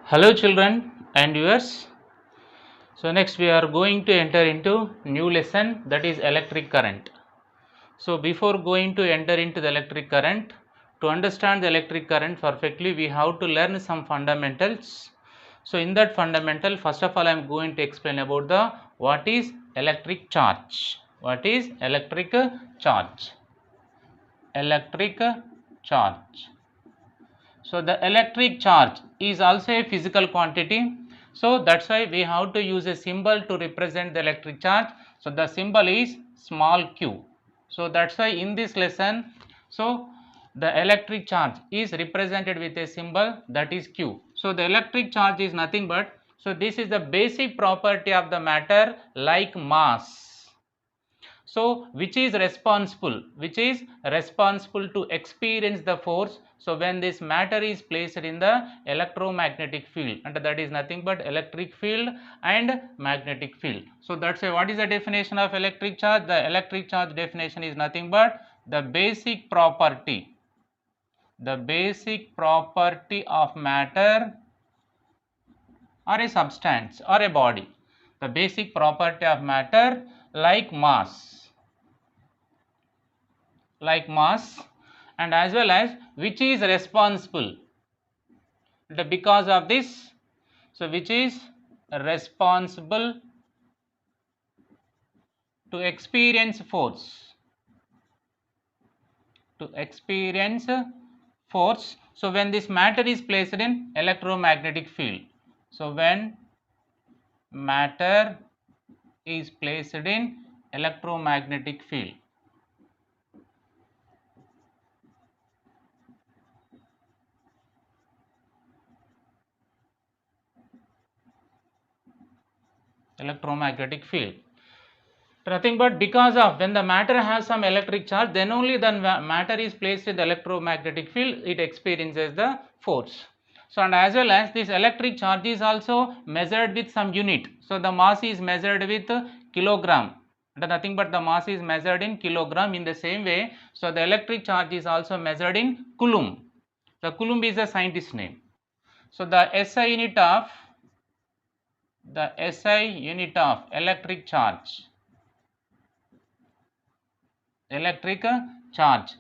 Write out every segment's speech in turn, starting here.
Hello children and viewers. So next we are going to enter into new lesson, that is electric current. So before going to enter into the electric current, to understand the electric current perfectly we have to learn some fundamentals. So in that fundamental, first of all I am going to explain about the what is electric charge. What is electric charge? Electric charge. So the electric charge is also a physical quantity. So that's why we have to use a symbol to represent the electric charge. So the symbol is small q. So that's why in this lesson, so the electric charge is represented with a symbol that is q. So the electric charge is nothing but, so this is the basic property of the matter like mass. So which is responsible to experience the force. So when this matter is placed in the electromagnetic field, and that is nothing but electric field and magnetic field. So that's why what is the definition of electric charge? The electric charge definition is nothing but the basic property of matter or a substance or a body. The basic property of matter like mass, and as well as which is responsible because of this. So which is responsible to experience force, So when this matter is placed in electromagnetic field, so when matter is placed in electromagnetic field, nothing but because of when the matter has some electric charge, then only the matter is placed in the electromagnetic field, it experiences the force. So and as well as this electric charge is also measured with some unit. So the mass is measured with kilogram, and nothing but the mass is measured in kilogram. In the same way, so the electric charge is also measured in coulomb. The coulomb is a scientist name. So the SI unit of electric charge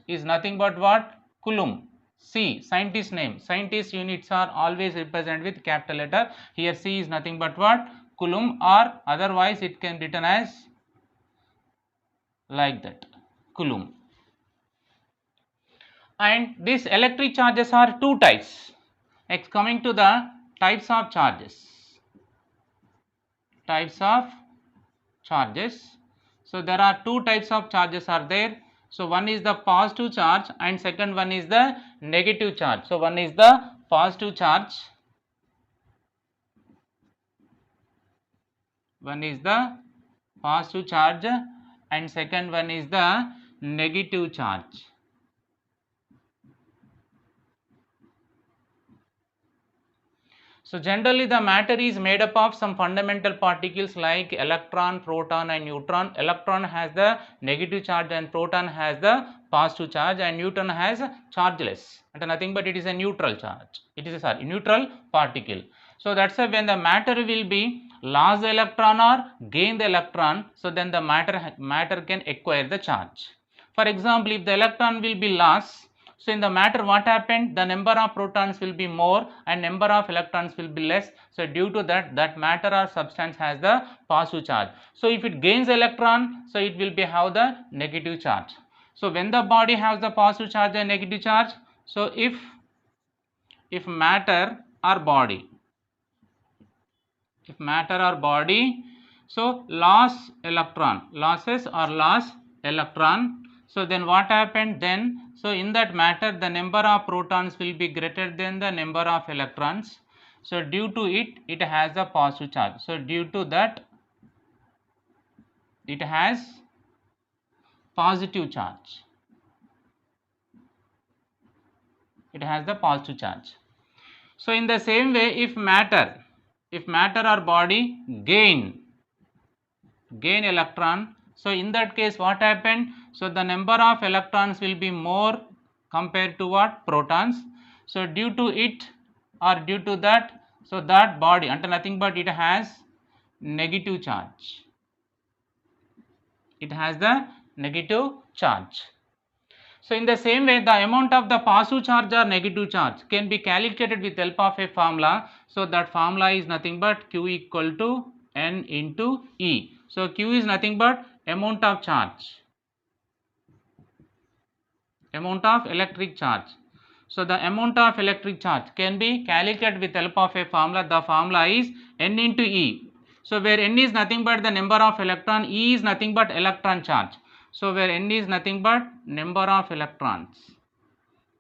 is nothing but what? Coulomb. C, scientist name. Scientist units are always represented with capital letter. Here C is nothing but what? Coulomb, or otherwise it can be written as like that, Coulomb. And these electric charges are two types. Next, coming to the types of charges. So there are two types of charges are there. So one is the positive charge and second one is the negative charge. So one is the positive charge, and second one is the negative charge. So generally the matter is made up of some fundamental particles like electron, proton and neutron. Electron has the negative charge and proton has the positive charge, and neutron has chargeless, and nothing but it is a neutral charge. It is a neutral particle. So that's why when the matter will be lost the electron or gain the electron, so then the matter can acquire the charge. For example, if the electron will be lost, so in the matter what happened, the number of protons will be more and number of electrons will be less. So due to that matter or substance has the positive charge. So if it gains electron, so it will be have the negative charge. So when the body has the positive charge and negative charge, so if matter or body, so loses electron, so then what happened then? So in that matter the number of protons will be greater than the number of electrons. So due to it has a positive charge. So due to that it has positive charge. So in the same way, if matter or body gain electron, so in that case what happened? So the number of electrons will be more compared to what? Protons. So due to it or due to that So that body అంటే nothing but it has negative charge. It has the negative charge. So in the same way, the amount of the positive charge or negative charge can be calculated with help of a formula. So that formula is nothing but Q equal to N into E. So Q is nothing but amount of charge, amount of electric charge. So the amount of electric charge can be calculated with help of a formula. The formula is N into E. So where N is nothing but the number of electron, E is nothing but electron charge. So where N is nothing but number of electrons,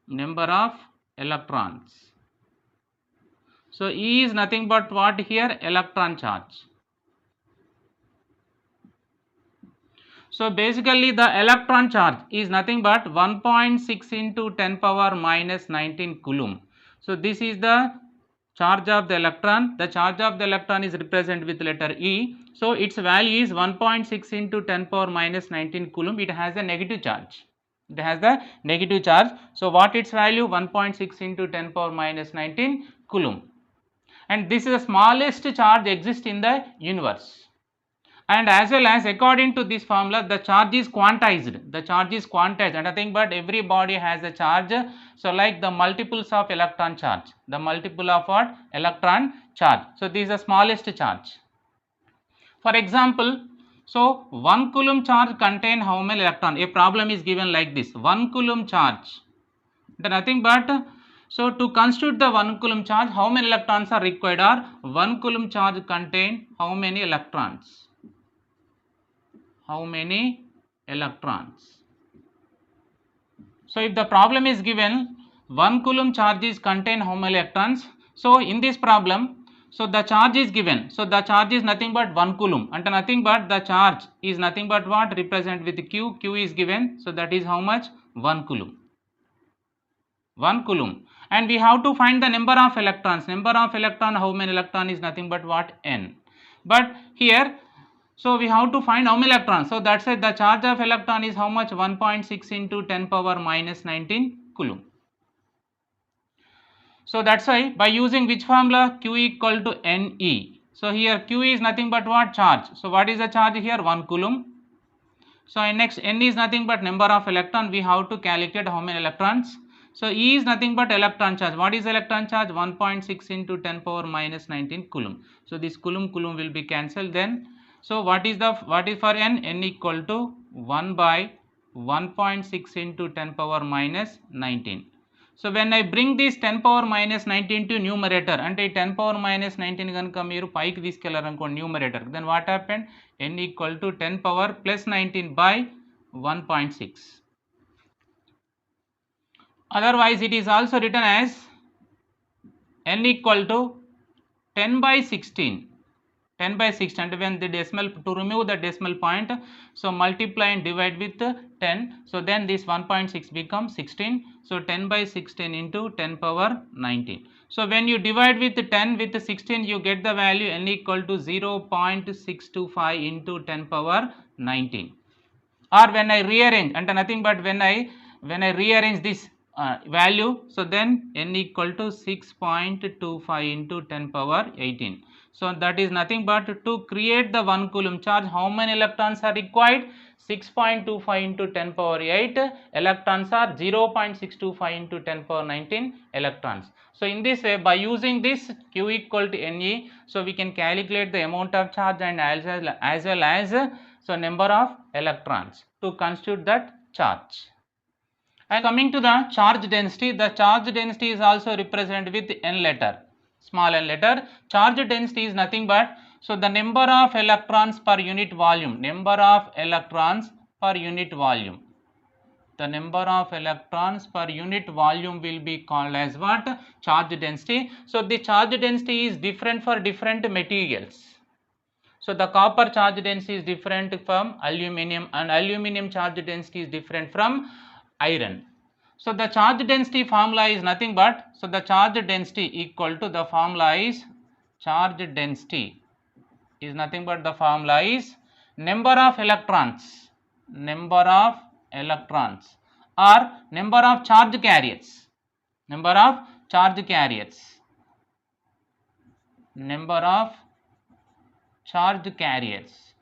number of electrons. So E is nothing but what here? Electron charge. So basically the electron charge is nothing but 1.6 into 10 power minus 19 coulomb. So this is the charge of the electron. The charge of the electron is represented with letter E. So its value is 1.6 into 10 power minus 19 coulomb. It has a negative charge. It has the negative charge. So what its value? 1.6 into 10 power minus 19 coulomb. And this is the smallest charge exists in the universe. And as well as according to this formula, the charge is quantized. The charge is quantized, and nothing but every body has a charge. So like the multiples of electron charge, the multiple of what? Electron charge. So this is the smallest charge. For example, so 1 coulomb charge contain how many electron? A problem is given like this: 1 coulomb charge. Nothing but, so to constitute the 1 coulomb charge, how many electrons are required? Or 1 coulomb charge contain how many electrons? How many electrons? So if the problem is given 1 coulomb charge is contain how many electrons? So in this problem, so the charge is given. So the charge is nothing but 1 coulomb, and nothing but the charge is nothing but what? Represent with Q. Q is given. So that is how much? 1 coulomb. 1 coulomb. And we have to find the number of electrons. Number of electron, how many electron is nothing but what? N. But here, so we have to find how many electrons. So that's it. The charge of electron is how much? 1.6 into 10 power minus 19 coulomb. So that's why by using which formula? Q equal to Ne. So here Q is nothing but what? Charge. So what is the charge here? 1 coulomb. So next N is nothing but number of electron. We have to calculate how many electrons. So E is nothing but electron charge. What is electron charge? 1.6 into 10 power minus 19 coulomb. So this coulomb will be cancelled. Then so what is for N? N equal to 1 by 1.6 into 10 power minus 19. So when I bring this 10 power minus 19 to numerator, ante 10 power minus 19 ganaka meeru paiki teeskellaru anukondi numerator, then what happened? N equal to 10 power plus 19 by 1.6. Otherwise it is also written as N equal to 10 by 16. 10 by 16, and when the decimal, to remove the decimal point, so multiply and divide with 10. So then this 1.6 becomes 16. So 10 by 16 into 10 power 19. So when you divide with 10 with 16, you get the value N equal to 0.625 into 10 power 19. Or when I rearrange, and nothing but when I rearrange this value, so then N equal to 6.25 into 10 power 18. So that is nothing but to create the 1 coulomb charge, how many electrons are required? 6.25 into 10 power 8 electrons, are 0.625 into 10 power 19 electrons. So in this way, by using this Q equal to Ne, so we can calculate the amount of charge and as well as so number of electrons to constitute that charge. And coming to the charge density, the charge density is also represented with N letter, small n letter. Charge density is nothing but, so the number of electrons per unit volume, number of electrons per unit volume. The number of electrons per unit volume will be called as what? Charge density. So the charge density is different for different materials. So the copper charge density is different from aluminum, and aluminum charge density is different from iron. So the charge density formula is nothing but, so the charge density equal to, the formula is, charge density is nothing but, the formula is number of electrons, or number of charge carriers, number of charge carriers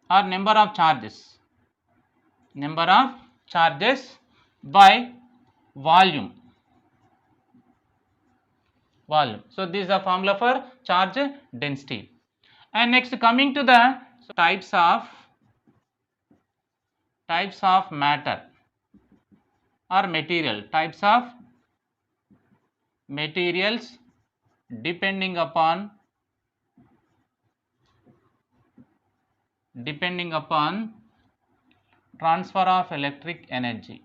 or number of charges by volume. So this is the formula for charge density. And next, coming to the types of matter or material, types of materials depending upon transfer of electric energy.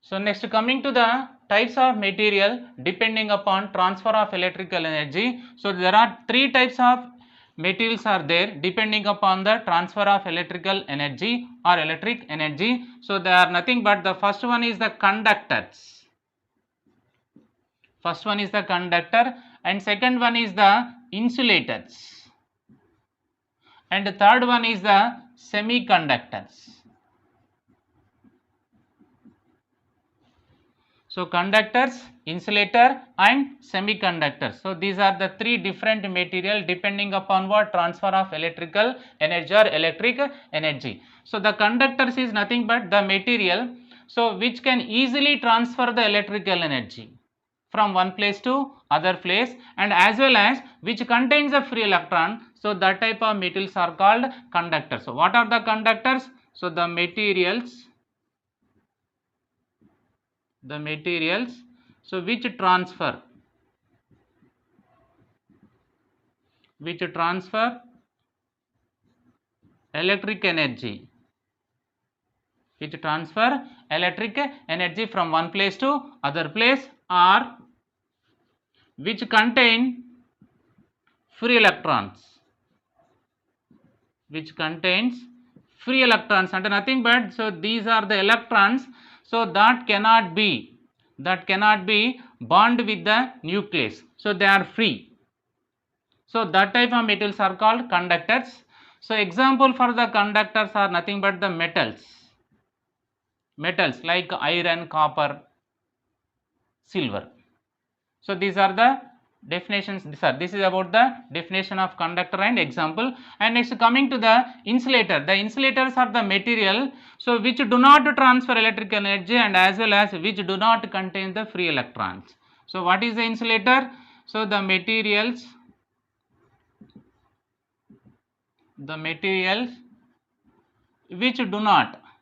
So next, coming to the types of material depending upon transfer of electrical energy. So there are three types of materials are there depending upon the transfer of electrical energy or electric energy. So they are nothing but the first one is the conductors. And second one is the insulators, and the third one is the semiconductors. So conductors, insulator and semiconductors. So these are the three different material depending upon what transfer of electrical energy or electric energy. So the conductors is nothing but the material so which can easily transfer the electrical energy from one place to other place, and as well as which contains a free electron. So that type of materials are called conductors. So what are the conductors? So the materials so which transfer electric energy from one place to other place, or which contain free electrons, and nothing but so these are the electrons so that cannot be bond with the nucleus, so they are free. So that type of materials are called conductors. So example for the conductors are nothing but the metals like iron, copper, silver. So these are the definitions. This is about the definition of conductor and example. And next, coming to the insulator. The insulators are the material so which do not transfer electrical energy and as well as which do not contain the free electrons. So what is the insulator? So the materials which do not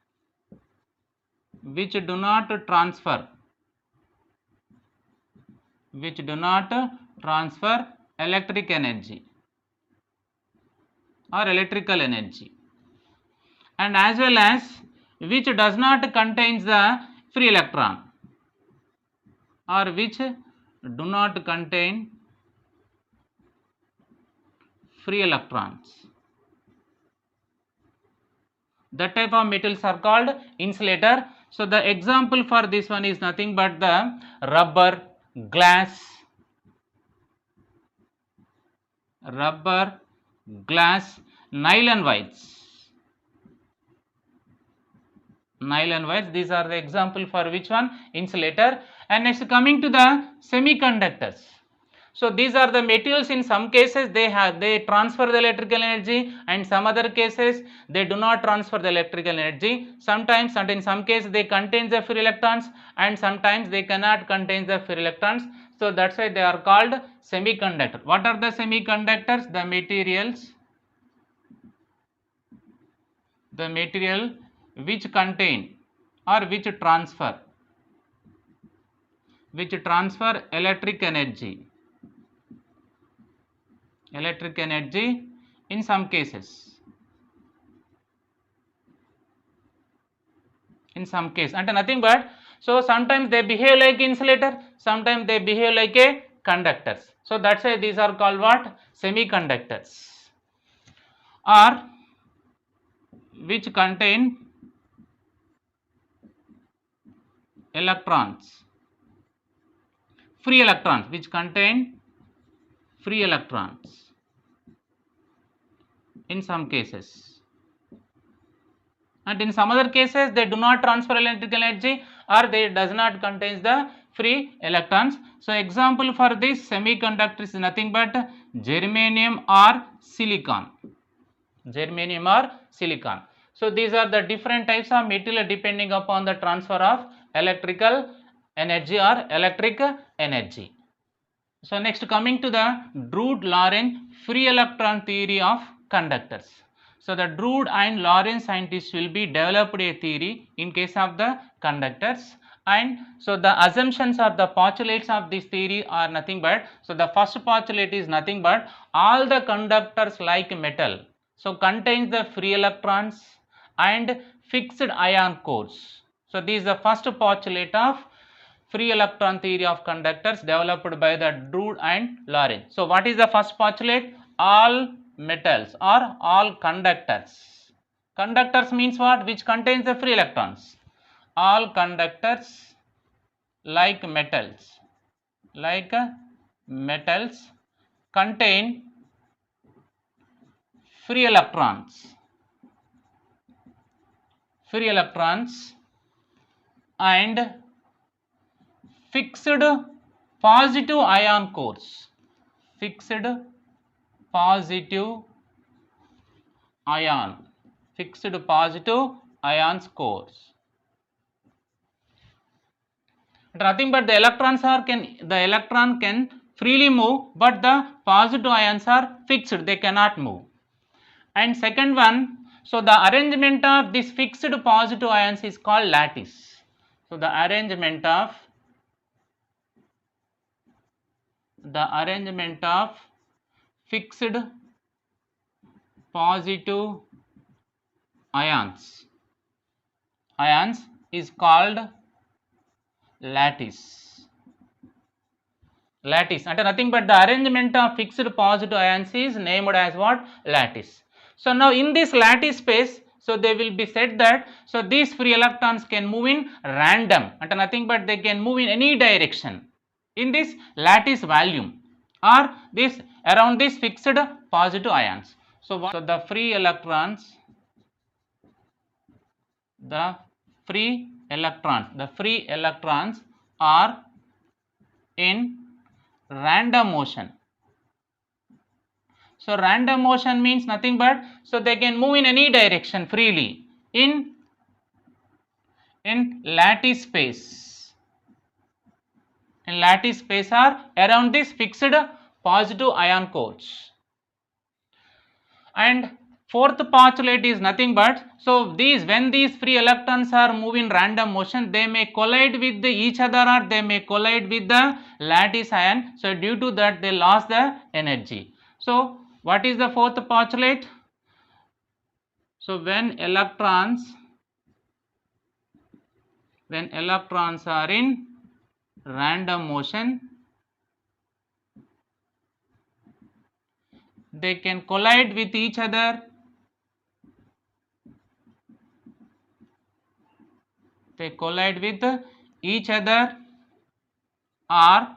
transfer electric energy or electrical energy, and as well as which does not contains the free electron or which do not contain free electrons. That type of metals are called insulator. So the example for this one is nothing but the rubber, glass, nylon wires. These are the example for which one? Insulator. And next, coming to the semiconductors. So these are the materials. In some cases they transfer the electrical energy, and some other cases they do not transfer the electrical energy. Sometimes, and in some cases they contain the free electrons, and sometimes they cannot contain the free electrons. So that's why they are called semiconductor. What are the semiconductors? The material which contain or which transfer electric energy in some cases. And nothing but so sometimes they behave like insulator, sometimes they behave like a conductors. So that's why these are called what? Semiconductors, or which contain electrons, free electrons, in some cases, and in some other cases they do not transfer electrical energy or they does not contains the free electrons. So example for this semiconductor is nothing but germanium or silicon. Germanium or silicon. So these are the different types of material depending upon the transfer of electrical energy or electric energy. So next, coming to the Drude-Lorentz free electron theory of conductors. So the Drude and Lorentz scientists will be developed a theory in case of the conductors, and so the assumptions or the postulates of this theory are nothing but, so the first postulate is nothing but all the conductors like metal, so contains the free electrons and fixed ion cores. So this is the first postulate of free electron theory of conductors developed by the Drude and Lorentz. So what is the first postulate? All metals or all conductors. Conductors means what? Which contains the free electrons. All conductors like metals contain free electrons and fixed positive ion cores. Fixed positive ions cores. Nothing but the electron can freely move, but the positive ions are fixed, they cannot move. And second one, so the arrangement of this fixed positive ions is called lattice. So the arrangement of fixed positive ions is called lattice. And nothing but the arrangement of fixed positive ions is named as what? Lattice. So now in this lattice space, so they will be said that, so these free electrons can move in random, and nothing but they can move in any direction in this lattice volume or this around this fixed positive ions. So the free electrons are in random motion. So random motion means nothing but, so they can move in any direction freely in lattice space. In lattice space or around this fixed positive ion cores. And fourth postulate is nothing but, so when these free electrons are moving in random motion, they may collide with each other or they may collide with the lattice ion. So due to that they lost the energy. So what is the fourth postulate? So when electrons are in random motion, they can collide with each other, or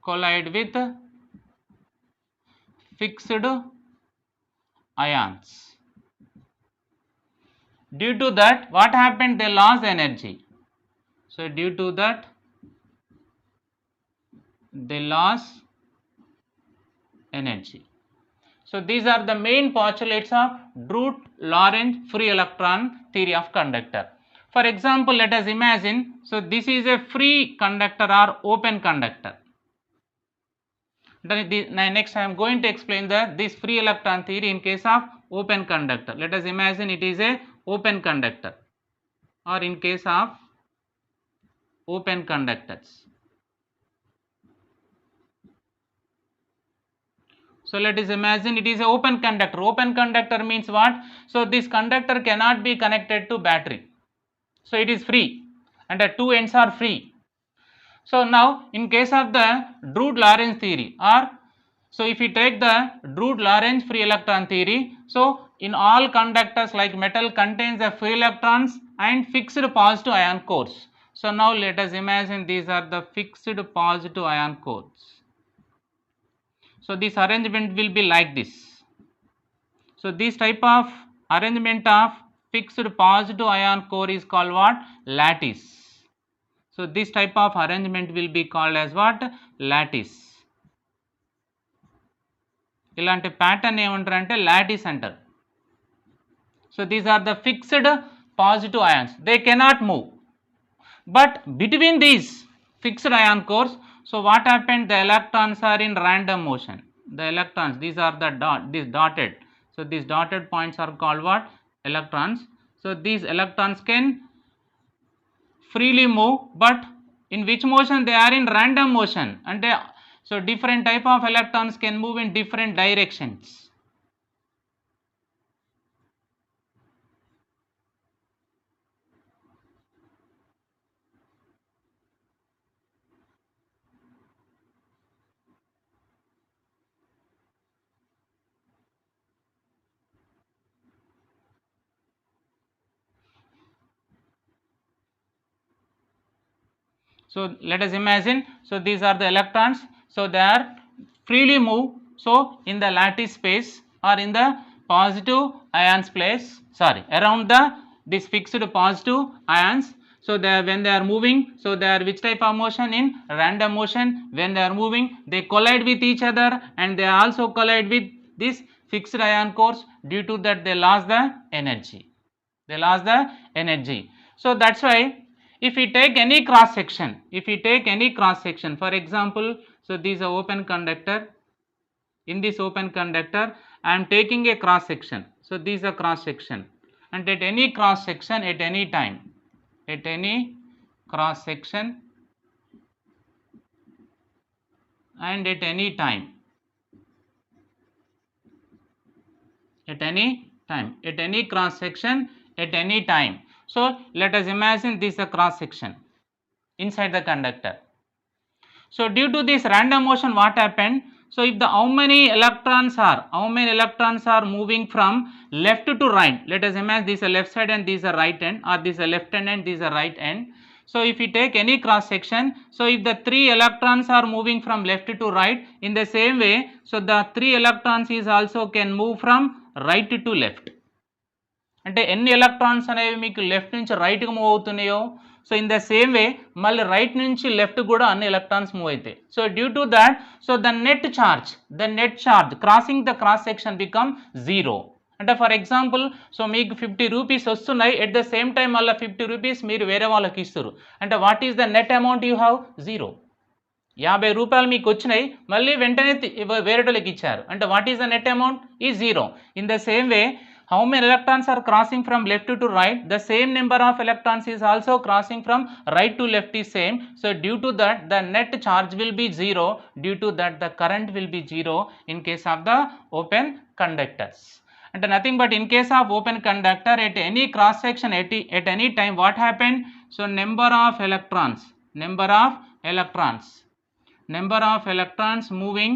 collide with fixed ions. Due to that, what happened? They lost energy. So due to that they lost energy. So these are the main postulates of Drude-Lorentz free electron theory of conductor. For example, let us imagine, so this is a free conductor or open conductor. Next I am going to explain this free electron theory in case of open conductor. Let us imagine it is a open conductor, or in case of open conductors. So let us imagine it is an open conductor. Open conductor means what? So this conductor cannot be connected to battery. So it is free and the two ends are free. So now in case of the Drude-Lorentz theory, or so if we take the Drude-Lorentz free electron theory, so in all conductors like metal contains the free electrons and fixed positive ion cores. So now let us imagine these are the fixed positive ion cores. So this arrangement will be like this. So this type of arrangement of fixed positive ion core is called what? Lattice. So this type of arrangement will be called as what? Lattice. ఇలాంటి pattern ఏమంటారు అంటే lattice అంటారు. So these are the fixed positive ions, they cannot move. But between these fixed ion cores, so what happened, the electrons are in random motion. The electrons, these are the this dotted, so these dotted points are called what? Electrons. So these electrons can freely move, but in which motion? They are in random motion. And so different type of electrons can move in different directions. So let us imagine, so these are the electrons, so they are freely move, so in the lattice space or in the positive ions place, sorry, around the this fixed positive ions. So they are, when they are moving, so they are which type of motion? In random motion. When they are moving, they collide with each other, and they also collide with this fixed ion cores. Due to that, they lost the energy. They lost the energy. So that's why if we take any cross section, for example, so this is a open conductor. In this open conductor, I am taking a cross section. So this is a cross section, and at any cross section, at any time, at any cross section, and at any time, at any time, at any cross section, at any time. So let us imagine this is a cross section inside the conductor. So due to this random motion, what happened? So if the how many electrons are moving from left to right. Let us imagine this is a left side and this is a right end, or this is a left hand and this is a right end. So if we take any cross section, so if the 3 electrons are moving from left to right, in the same way, so the 3 electrons is also can move from right to left. అంటే ఎన్ని electrons అనేవి మీకు left నుంచి రైట్కి move అవుతున్నాయో, so in the same way మళ్ళీ right నుంచి left కూడా అన్ని ఎలక్ట్రాన్స్ మూవ్ అవుతాయి. So due to that, so the net charge crossing the cross section become 0. అంటే ఫర్ ఎగ్జాంపుల్, సో మీకు 50 రూపీస్ వస్తున్నాయి, ఎట్ ద సేమ్ టైం మళ్ళీ 50 రూపీస్ మీరు వేరే వాళ్ళకి ఇస్తారు. అంటే what is the net amount you have? 0. 50 రూపాయలు మీకు వచ్చినాయి, మళ్ళీ వెంటనే వేరే వాళ్ళకి ఇచ్చారు, అంటే what is the net amount? ఈ 0. In the same way, how many electrons are crossing from left to right? The same number of electrons is also crossing from right to left is same. So due to that, the net charge will be 0. Due to that, the current will be 0 in case of the open conductors. And nothing but in case of open conductor, at any cross section, at any time, what happened? So number of electrons moving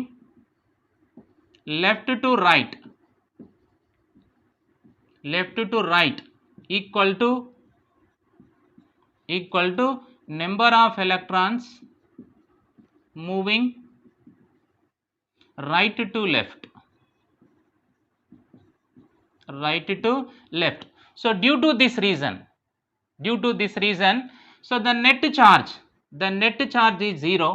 left to right equal to number of electrons moving right to left. So due to this reason, so the net charge is 0.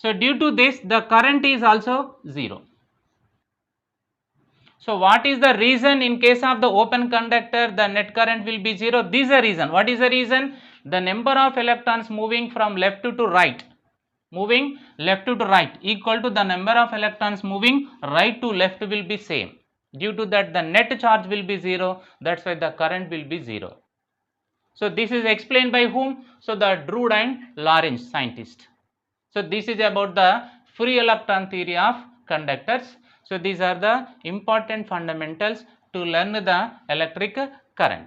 So due to this, the current is also 0. So what is the reason? In case of the open conductor, the net current will be 0. This is the reason. What is the reason? The number of electrons moving from left to right equal to the number of electrons moving right to left will be same. Due to that, the net charge will be 0. That's why the current will be 0. So this is explained by whom? So the Drude and Lorentz scientist. So this is about the free electron theory of conductors. So these are the important fundamentals to learn the electric current.